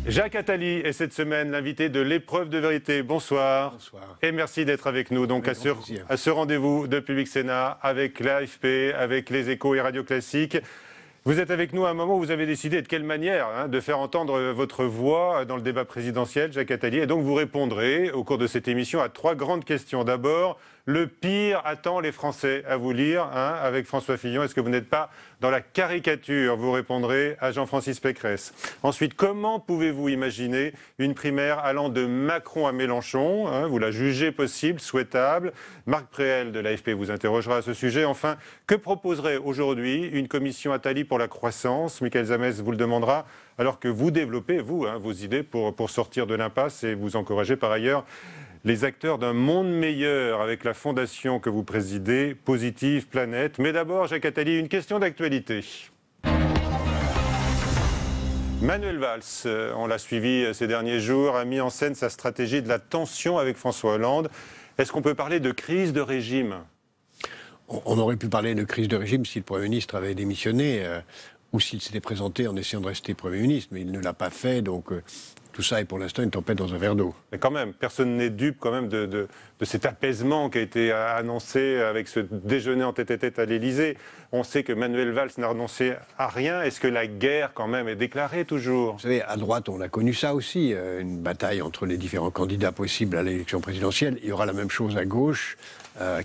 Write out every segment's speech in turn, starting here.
Jacques Attali est cette semaine l'invité de l'épreuve de vérité. Bonsoir. Bonsoir. Et merci d'être avec nous donc à ce rendez-vous de Public Sénat avec l'AFP, avec les Échos et Radio Classique. Vous êtes avec nous à un moment où vous avez décidé de quelle manière de faire entendre votre voix dans le débat présidentiel, Jacques Attali. Et donc vous répondrez au cours de cette émission à 3 grandes questions. D'abord, le pire attend les Français. À vous lire avec François Fillon. Est-ce que vous n'êtes pas dans la caricature? Vous répondrez à Jean-Francis Pécresse. Ensuite, comment pouvez-vous imaginer une primaire allant de Macron à Mélenchon? Vous la jugez possible, souhaitable? Marc Préel de l'AFP vous interrogera à ce sujet. Enfin, que proposerait aujourd'hui une commission Attali pour la croissance? Michael Zamès vous le demandera, alors que vous développez, vous, vos idées pour sortir de l'impasse et vous encouragez par ailleurs les acteurs d'un monde meilleur avec la fondation que vous présidez, Positive Planète. Mais d'abord, Jacques Attali, une question d'actualité. Manuel Valls, on l'a suivi ces derniers jours, a mis en scène sa stratégie de la tension avec François Hollande. Est-ce qu'on peut parler de crise de régime? On aurait pu parler de crise de régime si le Premier ministre avait démissionné ou s'il s'était présenté en essayant de rester Premier ministre, mais il ne l'a pas fait, donc tout ça est pour l'instant une tempête dans un verre d'eau. Mais quand même, personne n'est dupe quand même de cet apaisement qui a été annoncé avec ce déjeuner en tête-à-tête à l'Élysée. On sait que Manuel Valls n'a renoncé à rien. Est-ce que la guerre quand même est déclarée toujours? Vous savez, à droite, on a connu ça aussi, une bataille entre les différents candidats possibles à l'élection présidentielle. Il y aura la même chose à gauche,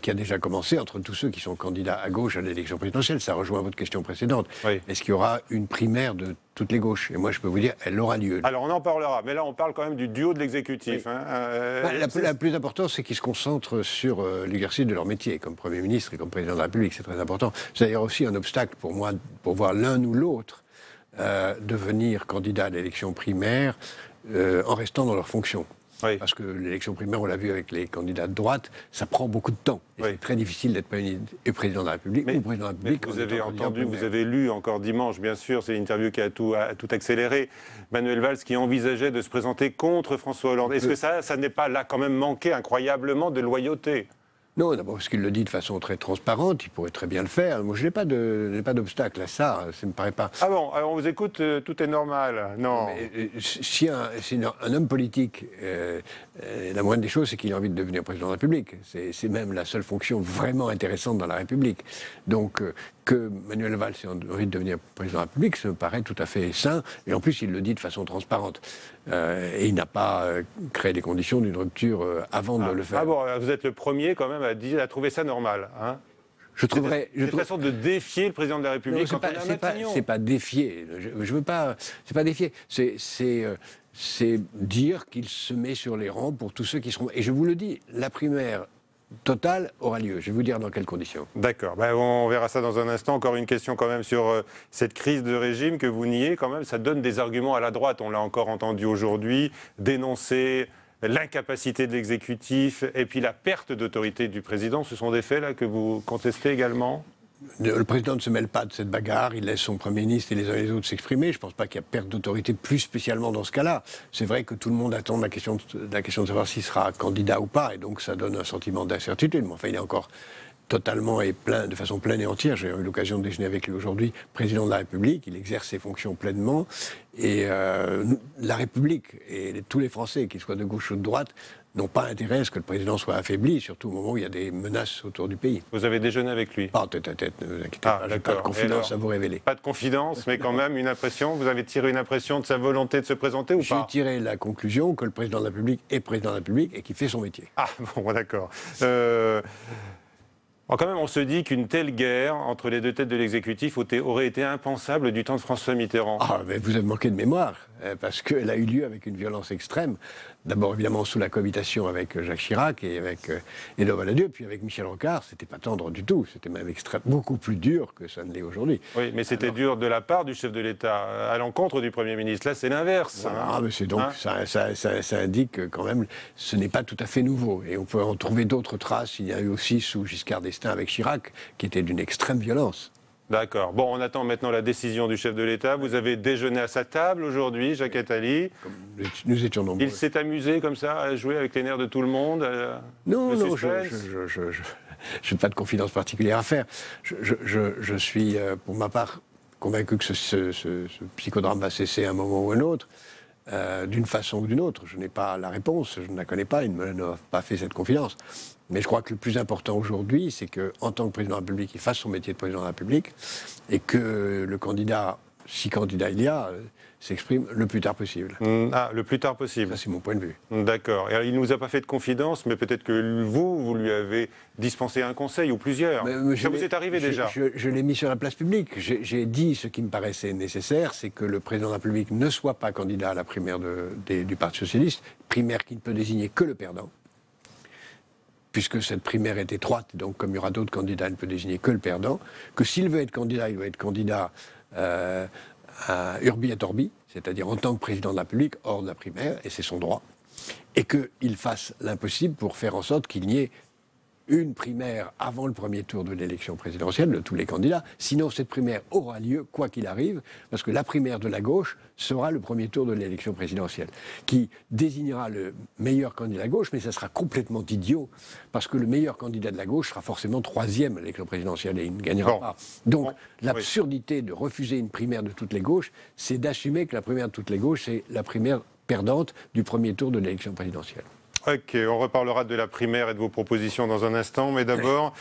qui a déjà commencé entre tous ceux qui sont candidats à gauche à l'élection présidentielle. Ça rejoint votre question précédente. Oui. Est-ce qu'il y aura une primaire de toutes les gauches? Et moi, je peux vous dire, elle aura lieu. Alors, on en parlera. Mais là, on parle quand même du duo de l'exécutif. Oui. Hein. La plus importante, c'est qu'ils se concentrent sur l'exercice de leur métier, comme Premier ministre et comme Président de la République. C'est très important. C'est d'ailleurs aussi un obstacle pour moi, pour voir l'un ou l'autre devenir candidat à l'élection primaire en restant dans leurs fonctions. Oui. Parce que l'élection primaire, on l'a vu avec les candidats de droite, ça prend beaucoup de temps. Et Oui. c'est très difficile d'être président de la République ou président de la République. Vous avez entendu, vous avez lu encore dimanche, bien sûr, c'est l'interview qui a tout accéléré, Manuel Valls qui envisageait de se présenter contre François Hollande. Est-ce que ça n'est pas là quand même manqué incroyablement de loyauté? Non, d'abord parce qu'il le dit de façon très transparente, il pourrait très bien le faire. Moi, je n'ai pas d'obstacle à ça, ça ne me paraît pas. Ah bon, alors on vous écoute, tout est normal. Non. Mais, si un homme politique, la moindre des choses, c'est qu'il a envie de devenir président de la République. C'est même la seule fonction vraiment intéressante dans la République. Donc, que Manuel Valls ait envie de devenir président de la République, ça me paraît tout à fait sain. Et en plus, il le dit de façon transparente. Et il n'a pas créé les conditions d'une rupture avant de le faire. Ah bon, vous êtes le premier quand même à trouver ça normal, hein? C'est une façon de défier le président de la République. C'est pas défier. Je veux pas. C'est pas défier. C'est dire qu'il se met sur les rangs pour tous ceux qui seront. Et je vous le dis, la primaire totale aura lieu. Je vais vous dire dans quelles conditions. D'accord. On verra ça dans un instant. Encore une question quand même sur cette crise de régime que vous niez quand même. Ça donne des arguments à la droite. On l'a encore entendu aujourd'hui. Dénoncer l'incapacité de l'exécutif et puis la perte d'autorité du président. Ce sont des faits là que vous contestez également? Le président ne se mêle pas de cette bagarre, il laisse son Premier ministre et les uns et les autres s'exprimer. Je ne pense pas qu'il y a perte d'autorité plus spécialement dans ce cas-là. C'est vrai que tout le monde attend la question de savoir s'il sera candidat ou pas, et donc ça donne un sentiment d'incertitude. Mais enfin, il est encore totalement et de façon pleine et entière. J'ai eu l'occasion de déjeuner avec lui aujourd'hui, président de la République. Il exerce ses fonctions pleinement. Et la République et tous les Français, qu'ils soient de gauche ou de droite, n'ont pas intérêt à ce que le président soit affaibli, surtout au moment où il y a des menaces autour du pays. Vous avez déjeuné avec lui? Pas en tête-à-tête, ne vous inquiétez pas. Je n'ai pas de confidence à vous révéler. Pas de confidence, mais quand même une impression. Vous avez tiré une impression de sa volonté de se présenter ou pas? J'ai tiré la conclusion que le président de la République est président de la République et qu'il fait son métier. Ah bon, d'accord. Quand même, on se dit qu'une telle guerre entre les deux têtes de l'exécutif aurait été impensable du temps de François Mitterrand. Ah, mais vous avez manqué de mémoire, parce qu'elle a eu lieu avec une violence extrême. D'abord, évidemment, sous la cohabitation avec Jacques Chirac et avec Édouard Balladur, puis avec Michel Rocard, c'était pas tendre du tout. C'était même beaucoup plus dur que ça ne l'est aujourd'hui. Oui, mais c'était dur de la part du chef de l'État, à l'encontre du Premier ministre. Là, c'est l'inverse. Voilà, hein. Mais c'est donc, ça indique que, quand même, ce n'est pas tout à fait nouveau. Et on peut en trouver d'autres traces. Il y a eu aussi sous Giscard d'Estaing avec Chirac, qui était d'une extrême violence. D'accord. Bon, on attend maintenant la décision du chef de l'État. Vous avez déjeuné à sa table aujourd'hui, Jacques Attali. Nous étions nombreux. Il s'est amusé comme ça à jouer avec les nerfs de tout le monde. Non, je n'ai pas de confidence particulière à faire. Je suis, pour ma part, convaincu que ce psychodrame va cesser à un moment ou un autre, d'une façon ou d'une autre. Je n'ai pas la réponse, je ne la connais pas, il ne m'a pas fait cette confidence. Mais je crois que le plus important aujourd'hui, c'est qu'en tant que président de la République, il fasse son métier de président de la République et que le candidat, si candidat il y a, s'exprime le plus tard possible. Ah, le plus tard possible. Ça, c'est mon point de vue. D'accord. Il ne nous a pas fait de confidence, mais peut-être que vous lui avez dispensé un conseil ou plusieurs. Ça vous est arrivé déjà? Je l'ai mis sur la place publique. J'ai dit ce qui me paraissait nécessaire, c'est que le président de la République ne soit pas candidat à la primaire du Parti socialiste, primaire qui ne peut désigner que le perdant, puisque cette primaire est étroite, donc comme il y aura d'autres candidats, il ne peut désigner que le perdant, que s'il veut être candidat, il doit être candidat à Urbi et Orbi, c'est-à-dire en tant que président de la République, hors de la primaire, et c'est son droit, et qu'il fasse l'impossible pour faire en sorte qu'il n'y ait une primaire avant le premier tour de l'élection présidentielle de tous les candidats. Sinon, cette primaire aura lieu, quoi qu'il arrive, parce que la primaire de la gauche sera le premier tour de l'élection présidentielle, qui désignera le meilleur candidat de la gauche, mais ça sera complètement idiot, parce que le meilleur candidat de la gauche sera forcément troisième à l'élection présidentielle et il ne gagnera pas. Donc, l'absurdité de refuser une primaire de toutes les gauches, c'est d'assumer que la primaire de toutes les gauches, c'est la primaire perdante du premier tour de l'élection présidentielle. Ok, on reparlera de la primaire et de vos propositions dans un instant, mais d'abord,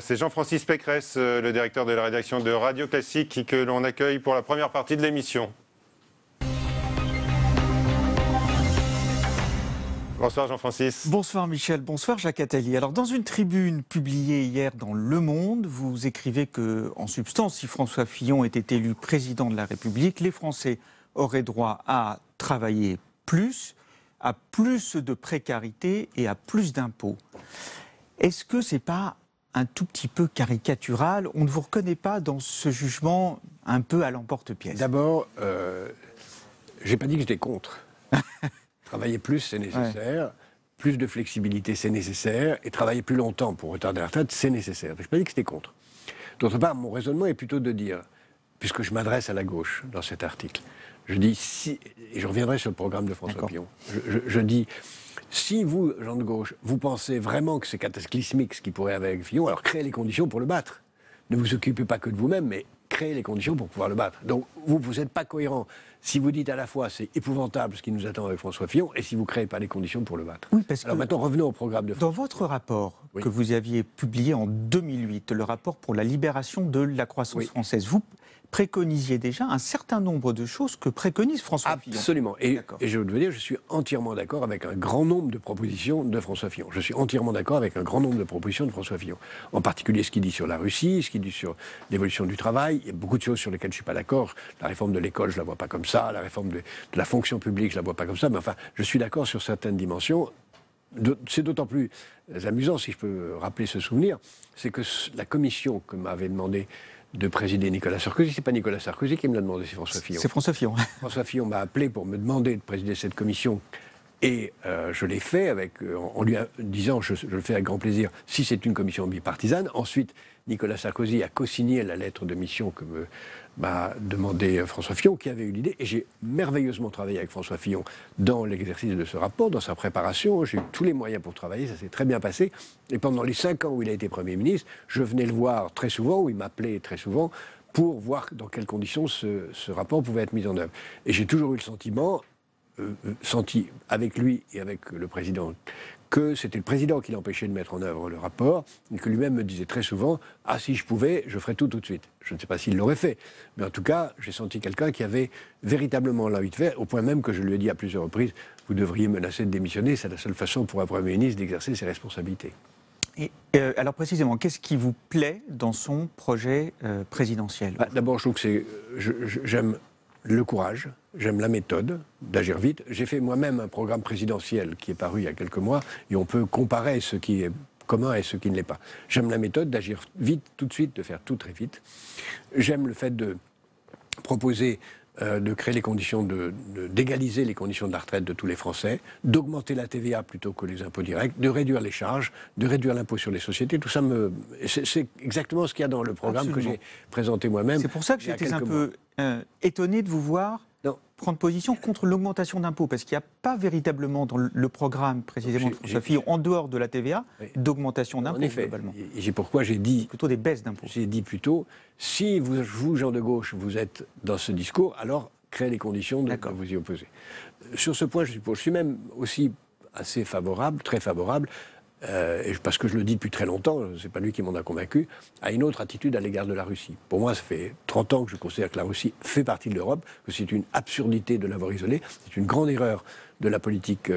c'est Jean-Francis Pécresse, le directeur de la rédaction de Radio Classique, que l'on accueille pour la première partie de l'émission. Bonsoir Jean-Francis. Bonsoir Michel, bonsoir Jacques Attali. Alors dans une tribune publiée hier dans Le Monde, vous écrivez que, en substance, si François Fillon était élu président de la République, les Français auraient droit à travailler plus, à plus de précarité et à plus d'impôts. Est-ce que c'est pas un tout petit peu caricatural? On ne vous reconnaît pas dans ce jugement un peu à l'emporte-pièce? D'abord, j'ai pas dit que j'étais contre. Travailler plus, c'est nécessaire. Plus de flexibilité, c'est nécessaire. Et travailler plus longtemps pour retarder la retraite, c'est nécessaire. Je n'ai pas dit que c'était contre. D'autre part, mon raisonnement est plutôt de dire, puisque je m'adresse à la gauche dans cet article, je dis, et je reviendrai sur le programme de François Fillon, je dis, si vous, gens de gauche, vous pensez vraiment que c'est cataclysmique ce qui pourrait arriver avec Fillon, alors créez les conditions pour le battre. Ne vous occupez pas que de vous-même, mais créez les conditions pour pouvoir le battre. Donc vous n'êtes pas cohérent si vous dites à la fois c'est épouvantable ce qui nous attend avec François Fillon, et si vous ne créez pas les conditions pour le battre. Oui, parce alors que maintenant, revenons au programme de François. Dans votre rapport que vous aviez publié en 2008, le rapport pour la libération de la croissance française, vous préconisiez déjà un certain nombre de choses que préconise François Fillon. Absolument. Et je veux dire, je suis entièrement d'accord avec un grand nombre de propositions de François Fillon. Je suis entièrement d'accord avec un grand nombre de propositions de François Fillon. En particulier ce qu'il dit sur la Russie, ce qu'il dit sur l'évolution du travail. Il y a beaucoup de choses sur lesquelles je ne suis pas d'accord. La réforme de l'école, je ne la vois pas comme ça. La réforme de la fonction publique, je ne la vois pas comme ça. Mais enfin, je suis d'accord sur certaines dimensions. C'est d'autant plus amusant, si je peux rappeler ce souvenir, c'est que la commission que m'avait demandé de présider Nicolas Sarkozy. C'est pas Nicolas Sarkozy qui me l'a demandé, c'est François Fillon. C'est François Fillon. François Fillon m'a appelé pour me demander de présider cette commission. Et je l'ai fait en lui disant, je le fais avec grand plaisir, si c'est une commission bipartisane. Ensuite, Nicolas Sarkozy a co-signé la lettre de mission que m'a demandé François Fillon, qui avait eu l'idée. Et j'ai merveilleusement travaillé avec François Fillon dans l'exercice de ce rapport, dans sa préparation. J'ai eu tous les moyens pour travailler, ça s'est très bien passé. Et pendant les 5 ans où il a été Premier ministre, je venais le voir très souvent, où il m'appelait très souvent, pour voir dans quelles conditions ce rapport pouvait être mis en œuvre. Et j'ai toujours eu le senti avec lui et avec le président que c'était le président qui l'empêchait de mettre en œuvre le rapport, et que lui-même me disait très souvent « Ah, si je pouvais, je ferais tout de suite ». Je ne sais pas s'il l'aurait fait, mais en tout cas, j'ai senti quelqu'un qui avait véritablement l'envie de faire, au point même que je lui ai dit à plusieurs reprises « Vous devriez menacer de démissionner, c'est la seule façon pour un Premier ministre d'exercer ses responsabilités ». Et alors précisément, qu'est-ce qui vous plaît dans son projet présidentiel? D'abord, je trouve que j'aime le courage, j'aime la méthode d'agir vite. J'ai fait moi-même un programme présidentiel qui est paru il y a quelques mois et on peut comparer ce qui est commun et ce qui ne l'est pas. J'aime la méthode d'agir vite, tout de suite, de faire tout très vite. J'aime le fait de proposer de créer les conditions d'égaliser les conditions de la retraite de tous les Français, d'augmenter la TVA plutôt que les impôts directs, de réduire les charges, de réduire l'impôt sur les sociétés. Tout ça, c'est exactement ce qu'il y a dans le programme Absolument. que j'ai présenté moi-même. C'est pour ça que j'étais un peu étonné de vous voir prendre position contre l'augmentation d'impôts, parce qu'il n'y a pas véritablement dans le programme précisément de François Fillon, en dehors de la TVA, d'augmentation d'impôts globalement. Et c'est pourquoi j'ai dit... Plutôt des baisses d'impôts. J'ai dit plutôt, si vous, gens de gauche, vous êtes dans ce discours, alors créez les conditions de vous y opposer. Sur ce point, je suis même aussi assez favorable, très favorable, parce que je le dis depuis très longtemps, c'est pas lui qui m'en a convaincu, à une autre attitude à l'égard de la Russie. Pour moi, ça fait 30 ans que je considère que la Russie fait partie de l'Europe, que c'est une absurdité de l'avoir isolée, c'est une grande erreur de la politique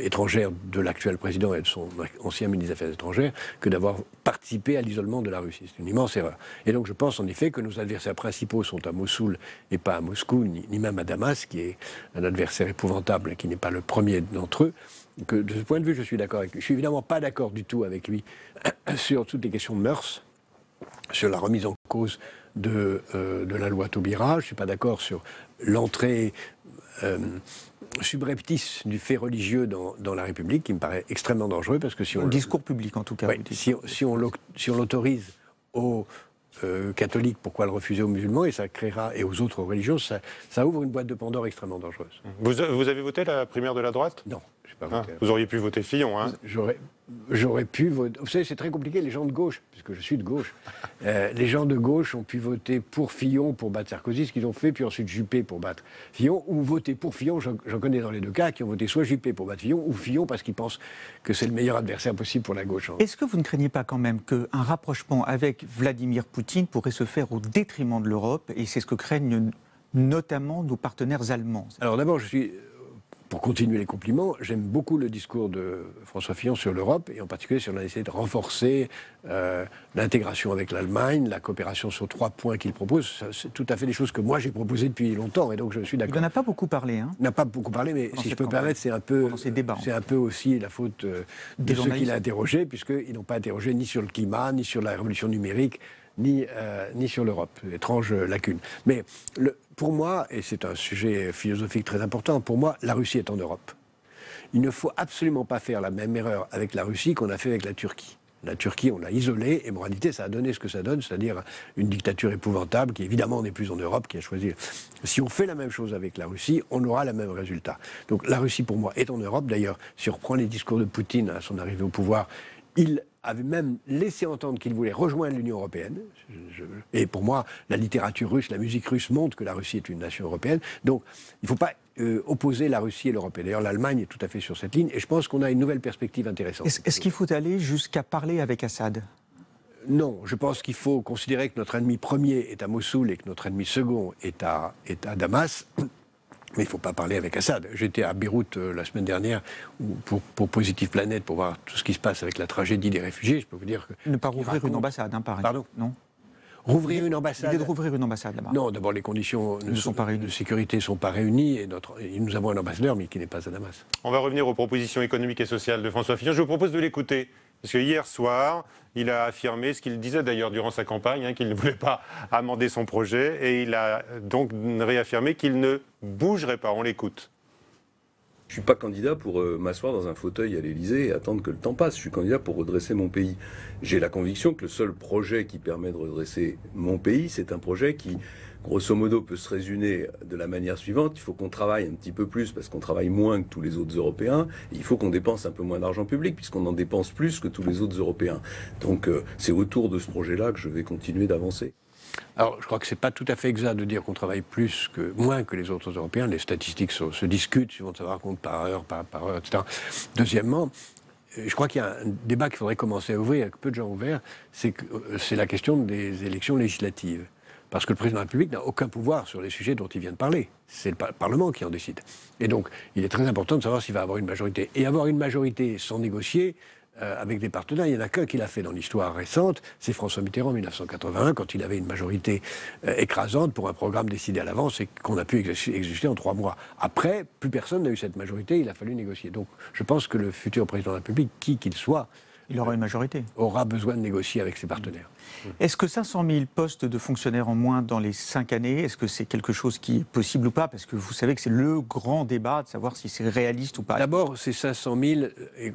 étrangère de l'actuel président et de son ancien ministre des Affaires étrangères que d'avoir participé à l'isolement de la Russie. C'est une immense erreur. Et donc je pense en effet que nos adversaires principaux sont à Mossoul et pas à Moscou, ni même à Damas, qui est un adversaire épouvantable et qui n'est pas le premier d'entre eux. Que, de ce point de vue, je suis d'accord avec lui. Je suis évidemment pas d'accord du tout avec lui sur toutes les questions de mœurs, sur la remise en cause de la loi Taubira. Je ne suis pas d'accord sur l'entrée subreptice du fait religieux dans la République, qui me paraît extrêmement dangereux, parce que si on... Le discours public, en tout cas. Oui, si on l'autorise aux catholiques, pourquoi le refuser aux musulmans, et ça créera, et aux autres religions, ça ouvre une boîte de Pandore extrêmement dangereuse. Vous avez voté la primaire de la droite ? Non. Vous auriez pu voter Fillon, hein ? J'aurais pu voter. Vous savez, c'est très compliqué, les gens de gauche, puisque je suis de gauche. Les gens de gauche ont pu voter pour Fillon pour battre Sarkozy, ce qu'ils ont fait, puis ensuite Juppé pour battre Fillon, ou voter pour Fillon. J'en connais dans les deux cas qui ont voté soit Juppé pour battre Fillon, ou Fillon parce qu'ils pensent que c'est le meilleur adversaire possible pour la gauche. Est-ce que vous ne craignez pas quand même qu'un rapprochement avec Vladimir Poutine pourrait se faire au détriment de l'Europe, et c'est ce que craignent notamment nos partenaires allemands ? Alors d'abord, pour continuer les compliments, j'aime beaucoup le discours de François Fillon sur l'Europe, et en particulier sur la nécessité de renforcer l'intégration avec l'Allemagne, la coopération sur 3 points qu'il propose. C'est tout à fait des choses que moi j'ai proposées depuis longtemps, et donc je suis d'accord. Il n'en a pas beaucoup parlé. Hein, il n'a pas beaucoup parlé, mais si je peux me permettre, c'est un peu aussi la faute de ceux qu'il a interrogés, puisqu'ils n'ont pas interrogé ni sur le climat, ni sur la révolution numérique, ni sur l'Europe. Étrange lacune. Mais pour moi, et c'est un sujet philosophique très important, pour moi, la Russie est en Europe. Il ne faut absolument pas faire la même erreur avec la Russie qu'on a fait avec la Turquie. La Turquie, on l'a isolée, et en réalité, ça a donné ce que ça donne, c'est-à-dire une dictature épouvantable qui, évidemment, n'est plus en Europe, qui a choisi... Si on fait la même chose avec la Russie, on aura le même résultat. Donc la Russie, pour moi, est en Europe. D'ailleurs, si on reprend les discours de Poutine à son arrivée au pouvoir, il avait même laissé entendre qu'il voulait rejoindre l'Union européenne. Et pour moi, la littérature russe, la musique russe montre que la Russie est une nation européenne. Donc, il ne faut pas opposer la Russie et l'Europe. Et d'ailleurs, l'Allemagne est tout à fait sur cette ligne. Et je pense qu'on a une nouvelle perspective intéressante. Est-ce qu'il faut aller jusqu'à parler avec Assad ? Non, je pense qu'il faut considérer que notre ennemi premier est à Mossoul et que notre ennemi second est à Damas. Mais il ne faut pas parler avec Assad. J'étais à Beyrouth la semaine dernière pour Positive Planet, pour voir tout ce qui se passe avec la tragédie des réfugiés. Je peux vous dire que... Ne pas rouvrir une ambassade, hein, pareil. Pardon ? Non. Rouvrir une ambassade. L'idée de rouvrir une ambassade là-bas. Non, d'abord les conditions de sécurité ne sont pas réunies. Et nous avons un ambassadeur, mais qui n'est pas à Damas. On va revenir aux propositions économiques et sociales de François Fillon. Je vous propose de l'écouter. Parce que hier soir, il a affirmé ce qu'il disait d'ailleurs durant sa campagne, hein, qu'il ne voulait pas amender son projet. Et il a donc réaffirmé qu'il ne bougerait pas. On l'écoute. Je ne suis pas candidat pour m'asseoir dans un fauteuil à l'Élysée et attendre que le temps passe. Je suis candidat pour redresser mon pays. J'ai la conviction que le seul projet qui permet de redresser mon pays, c'est un projet qui, grosso modo, peut se résumer de la manière suivante. Il faut qu'on travaille un petit peu plus parce qu'on travaille moins que tous les autres Européens. Et il faut qu'on dépense un peu moins d'argent public puisqu'on en dépense plus que tous les autres Européens. Donc c'est autour de ce projet-là que je vais continuer d'avancer. Alors, je crois que ce n'est pas tout à fait exact de dire qu'on travaille moins que les autres Européens. Les statistiques se discutent, suivant de savoir compte par heure, etc. Deuxièmement, je crois qu'il y a un débat qu'il faudrait commencer à ouvrir, avec peu de gens ouverts, c'est la question des élections législatives. Parce que le président de la République n'a aucun pouvoir sur les sujets dont il vient de parler. C'est le Parlement qui en décide. Et donc, il est très important de savoir s'il va avoir une majorité. Et avoir une majorité sans négocier, avec des partenaires, il n'y en a qu'un qui l'a fait dans l'histoire récente, c'est François Mitterrand en 1981, quand il avait une majorité écrasante pour un programme décidé à l'avance et qu'on a pu exécuter en 3 mois. Après, plus personne n'a eu cette majorité, il a fallu négocier. Donc je pense que le futur président de la République, qui qu'il soit, Il aura une majorité. Aura besoin de négocier avec ses partenaires. Est-ce que 500 000 postes de fonctionnaires en moins dans les 5 années, est-ce que c'est quelque chose qui est possible ou pas? Parce que vous savez que c'est le grand débat de savoir si c'est réaliste ou pas. D'abord, c'est 500 000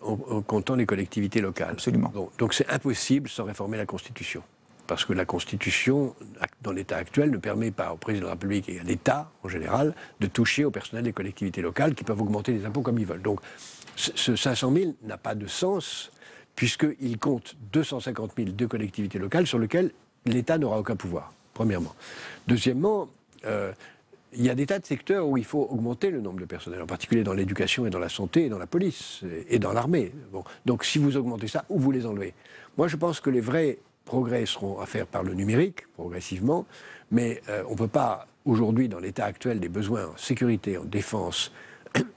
en comptant les collectivités locales. Absolument. Donc c'est impossible sans réformer la Constitution. Parce que la Constitution, dans l'état actuel, ne permet pas au président de la République et à l'État, en général, de toucher au personnel des collectivités locales qui peuvent augmenter les impôts comme ils veulent. Donc ce 500 000 n'a pas de sens, puisqu'il compte 250 000 de collectivités locales sur lesquelles l'État n'aura aucun pouvoir, premièrement. Deuxièmement, il y a des tas de secteurs où il faut augmenter le nombre de personnels, en particulier dans l'éducation et dans la santé et dans la police et dans l'armée. Bon. Donc si vous augmentez ça, où vous les enlevez? Moi je pense que les vrais progrès seront à faire par le numérique, progressivement, mais on ne peut pas, aujourd'hui, dans l'état actuel des besoins en sécurité, en défense,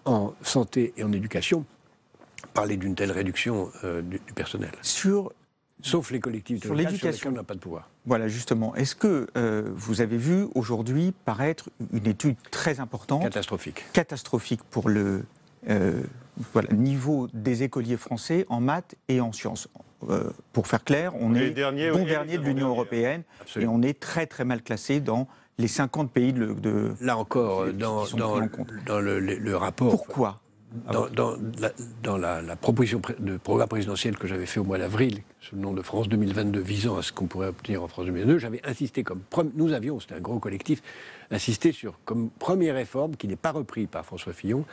en santé et en éducation, parler d'une telle réduction du personnel. Sauf les collectivités locales sur lesquelles on n'a pas de pouvoir. Voilà, justement. Est-ce que vous avez vu aujourd'hui paraître une étude très importante, catastrophique pour le niveau des écoliers français en maths et en sciences? Pour faire clair, on est bon dernier de l'Union européenne. Absolument. Et on est très très mal classé dans les 50 pays de là encore, dans le rapport... Pourquoi? Dans la proposition de programme présidentiel que j'avais fait au mois d'avril, sous le nom de France 2022, visant à ce qu'on pourrait obtenir en France 2022, j'avais insisté nous avions, c'était un gros collectif, insisté sur comme première réforme, qui n'est pas reprise par François Fillon,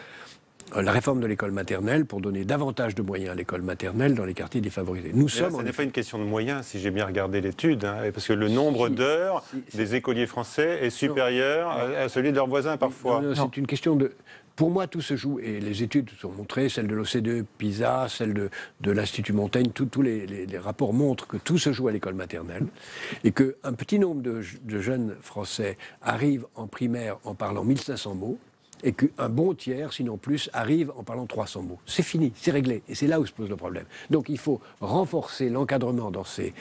la réforme de l'école maternelle pour donner davantage de moyens à l'école maternelle dans les quartiers défavorisés. Ce n'est pas une question de moyens, si j'ai bien regardé l'étude, hein, parce que le nombre d'heures des écoliers français est supérieur à celui de leurs voisins parfois. Non, c'est une question de... Pour moi, tout se joue, et les études sont montrées, celles de l'OCDE, PISA, celles de l'Institut Montaigne, tous les rapports montrent que tout se joue à l'école maternelle, et qu'un petit nombre de jeunes Français arrivent en primaire en parlant 1500 mots, et qu'un bon tiers, sinon plus, arrive en parlant 300 mots. C'est fini, c'est réglé, et c'est là où se pose le problème. Donc il faut renforcer l'encadrement dans ces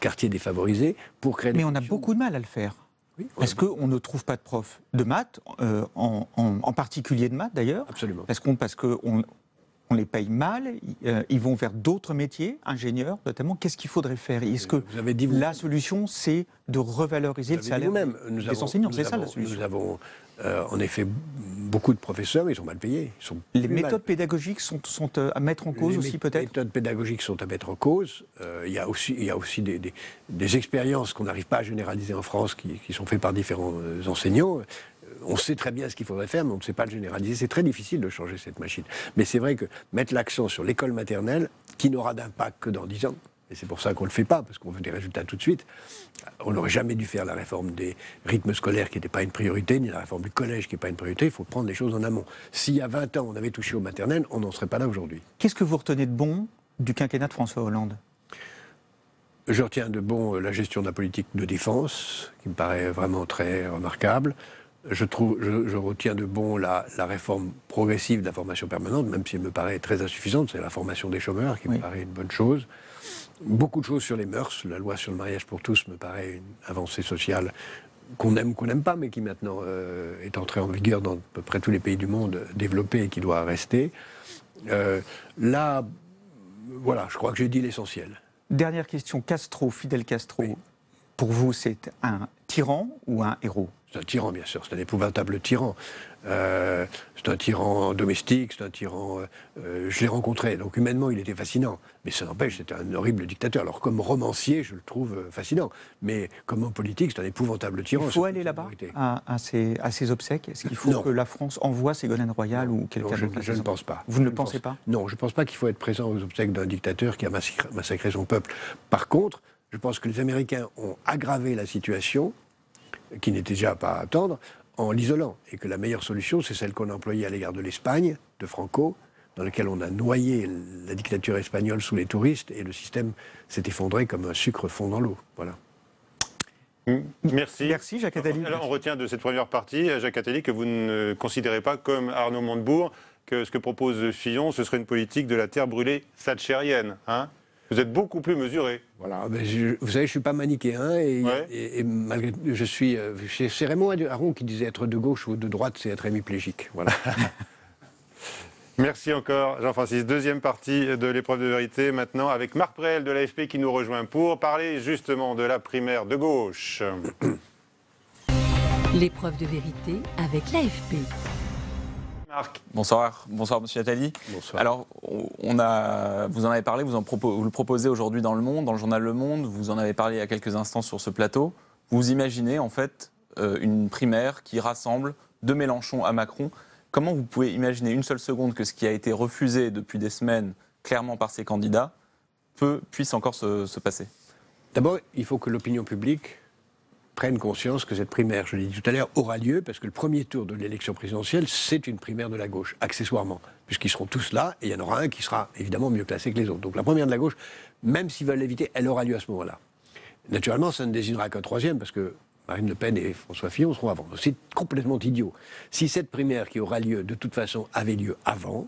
quartiers défavorisés pour créer... Mais on a beaucoup de mal à le faire. Oui, parce qu'on ne trouve pas de profs de maths, en particulier de maths d'ailleurs. Absolument. Parce qu'on les paye mal, ils vont vers d'autres métiers, ingénieurs notamment. Qu'est-ce qu'il faudrait faire? Est-ce que la solution, c'est de revaloriser le salaire des enseignants? C'est ça la solution. Nous avons en effet beaucoup de professeurs, mais ils sont mal payés. Les méthodes pédagogiques sont à mettre en cause aussi peut-être? Les méthodes pédagogiques sont à mettre en cause. Il y a aussi des expériences qu'on n'arrive pas à généraliser en France qui sont faites par différents enseignants. On sait très bien ce qu'il faudrait faire, mais on ne sait pas le généraliser. C'est très difficile de changer cette machine. Mais c'est vrai que mettre l'accent sur l'école maternelle, qui n'aura d'impact que dans 10 ans, et c'est pour ça qu'on ne le fait pas, parce qu'on veut des résultats tout de suite, on n'aurait jamais dû faire la réforme des rythmes scolaires qui n'était pas une priorité, ni la réforme du collège qui n'est pas une priorité. Il faut prendre les choses en amont. S'il y a 20 ans, on avait touché au maternel, on n'en serait pas là aujourd'hui. Qu'est-ce que vous retenez de bon du quinquennat de François Hollande? Je retiens de bon la gestion de la politique de défense, qui me paraît vraiment très remarquable. Je retiens de bon la réforme progressive de la formation permanente, même si elle me paraît très insuffisante. C'est la formation des chômeurs qui me paraît une bonne chose. Beaucoup de choses sur les mœurs. La loi sur le mariage pour tous me paraît une avancée sociale qu'on aime ou qu'on n'aime pas, mais qui maintenant est entrée en vigueur dans à peu près tous les pays du monde développés et qui doit rester. Là, voilà, je crois que j'ai dit l'essentiel. Dernière question, Fidel Castro, oui. Pour vous, c'est un tyran ou un héros? C'est un tyran, bien sûr, c'est un épouvantable tyran. C'est un tyran domestique, c'est un tyran... je l'ai rencontré, donc humainement, il était fascinant. Mais ça n'empêche, c'était un horrible dictateur. Alors, comme romancier, je le trouve fascinant. Mais comme homme politique, c'est un épouvantable tyran. Il faut aller là-bas, à ses obsèques? Est-ce qu'il faut que la France envoie Ségolène Royal ou quelqu'un d'autre? Je ne pense pas. Vous ne le pensez pas? Non, je ne pense pas qu'il faut être présent aux obsèques d'un dictateur qui a massacré son peuple. Par contre, je pense que les Américains ont aggravé la situation, qui n'était déjà pas à attendre, en l'isolant. Et que la meilleure solution, c'est celle qu'on a employée à l'égard de l'Espagne, de Franco, dans laquelle on a noyé la dictature espagnole sous les touristes, et le système s'est effondré comme un sucre fond dans l'eau. Voilà. Merci. Merci, Jacques Attali. Alors, on retient de cette première partie, Jacques Attali, que vous ne considérez pas comme Arnaud Montebourg que ce que propose Fillon, ce serait une politique de la terre brûlée thatchérienne, hein? Vous êtes beaucoup plus mesuré. Voilà, vous savez, je ne suis pas manichéen et malgré je suis... c'est Raymond Aron qui disait être de gauche ou de droite, c'est être hémiplégique. Voilà. Merci encore, Jean-Francis. Deuxième partie de l'épreuve de vérité, maintenant, avec Marc Préel de l'AFP qui nous rejoint pour parler justement de la primaire de gauche. L'épreuve de vérité avec l'AFP. Marc. Bonsoir Monsieur Attali. Bonsoir. Alors, vous en avez parlé, vous le proposez aujourd'hui dans Le Monde, dans le journal Le Monde, vous en avez parlé il y a quelques instants sur ce plateau. Vous imaginez en fait une primaire qui rassemble de Mélenchon à Macron. Comment vous pouvez imaginer une seule seconde que ce qui a été refusé depuis des semaines clairement par ces candidats puisse encore se passer? D'abord, il faut que l'opinion publique prenne conscience que cette primaire, je l'ai dit tout à l'heure, aura lieu parce que le premier tour de l'élection présidentielle, c'est une primaire de la gauche, accessoirement, puisqu'ils seront tous là et il y en aura un qui sera évidemment mieux classé que les autres. Donc la primaire de la gauche, même s'ils veulent l'éviter, elle aura lieu à ce moment-là. Naturellement, ça ne désignera qu'un troisième parce que Marine Le Pen et François Fillon seront avant. C'est complètement idiot. Si cette primaire qui aura lieu de toute façon avait lieu avant,